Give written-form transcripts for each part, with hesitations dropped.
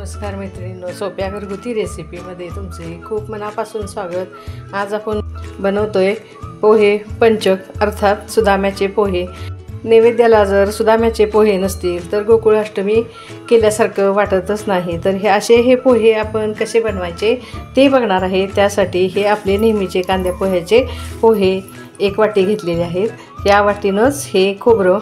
नमस्कार मैत्रिणींनो, सोप्या घरगुती रेसिपीमध्ये तुमचे खूप मनापासून स्वागत। आज आपण बनवतोय पोहे पंचक अर्थात सुदाम्याचे पोहे। नैवेद्याला जर सुदाम्याचे पोहे नसतील तर गोकुळाष्टमी केल्यासारखं वाटतच नाही। तर हे पोहे आपण कसे बनवायचे ते बघणार आहे। त्यासाठी हे आपले नेहमीचे कांद्या पोह्याचे पोहे 1 वाटी घेतलेले आहेत। या वाटीनंच हे खोबरं,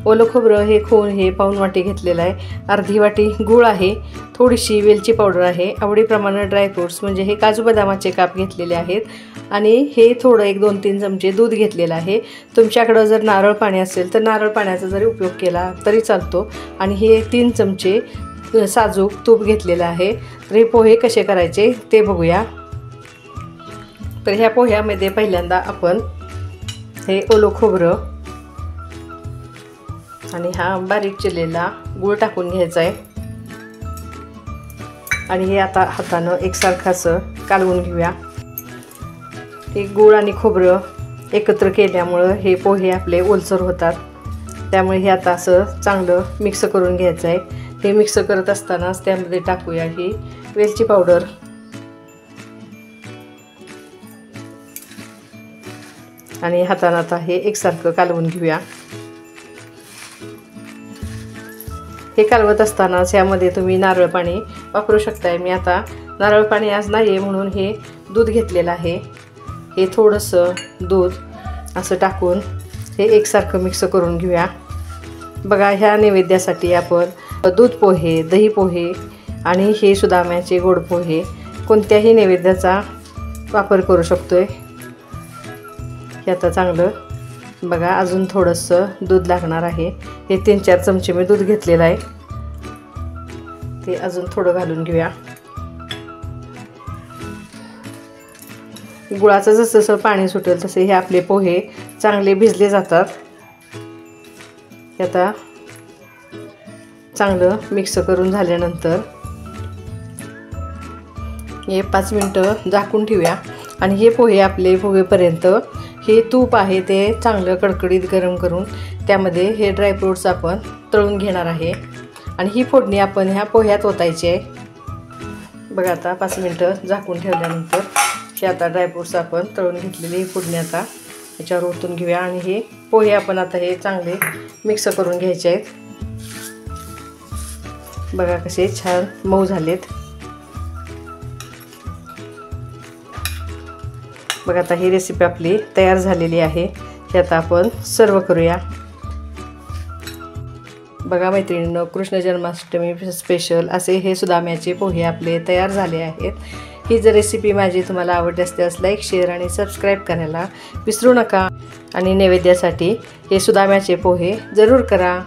ओलं खोबरं हे खोन हे पाऊण वाटी घेतलेलं आहे। अर्धी वाटी गूळ आहे, थोडीशी वेलची पावडर आहे, आवडीप्रमाणे ड्रायफ्रूट्स म्हणजे हे काजू बदामाचे काप घेतलेले आहेत आणि हे थोडं 1-2-3 चमचे दूध घेतलेलं आहे। तुमच्याकडे जर नारळ पाणी असेल तर नारळ पाण्याचा जरी उपयोग केला तरी चालतो। आणि हे 3 चमचे साजूक तूप घेतलेलं आहे। तर हे पोहे कसे करायचे ते बघूया। तर ह्या पोह्यामध्ये पहिल्यांदा आपण हे ओलं खोबरं आणि हा बारीक चिरलेला गूळ टाकून घ्यायचा आहे आणि हे आता हाताने एकसारखं असं कालवून घेऊया। हे गूळ आणि खोबरं एकत्र केल्यामुळे हे पोहे आपले ओलसर होतात, त्यामुळे हे आता असं चांगलं मिक्स करून घ्यायचं आहे। हे मिक्स करत असतानाच त्यामध्ये टाकूया ही वेलची पावडर आणि हाताने आता हे एकसारखं कालवून घेऊया। हे कालवत असतानाच यामध्ये तुम्ही नारळ पाणी वापरू शकताय। मी आता नारळ पाणी आज नाही आहे म्हणून हे दूध घेतलेलं आहे। हे थोडंसं दूध असं टाकून हे एकसारखं मिक्स करून घेऊया। बघा, ह्या नैवेद्यासाठी आपण दूध पोहे, दही पोहे आणि हे सुदाम्याचे गोड पोहे कोणत्याही नैवेद्याचा वापर करू शकतोय। हे आता चांगलं बघा, अजून थोडंसं दूध लागणार आहे। हे 3-4 चमचे मी दूध घेतलेलं आहे, ते अजून थोडं घालून घेऊया। गुळाचं जसं जसं पाणी सुटेल तसे हे आपले पोहे चांगले भिजले जातात। हे आता चांगलं मिक्स करून झाल्यानंतर हे 5 मिनिटं झाकून ठेवूया आणि हे पोहे आपले फुगेपर्यंत हे तूप आहे ते चांगलं कडकडीत गरम करून त्यामध्ये हे ड्रायफ्रूट्स आपण तळून घेणार आहे आणि ही फोडणी आपण ह्या पोह्यात ओतायची आहे। बघा, आता 5 मिनिटं झाकून ठेवल्यानंतर हे आता ड्रायफ्रूट्स आपण तळून घेतलेली ही फोडणी आता याच्यावर ओतून घेऊया आणि हे पोहे आपण आता हे चांगले मिक्स करून घ्यायचे आहेत। बघा कसे छान मऊ झालेत। बघा, आता ही रेसिपी आपली तयार झालेली आहे। हे आता आपण सर्व करूया। बघा मैत्रिणींनो, कृष्ण जन्माष्टमी स्पेशल असे हे सुदाम्याचे पोहे आपले तयार झाले आहेत। ही जर रेसिपी माझी तुम्हाला आवडली असल्यास लाईक, शेअर आणि सबस्क्राईब करायला विसरू नका आणि नैवेद्यासाठी हे सुदाम्याचे पोहे जरूर करा।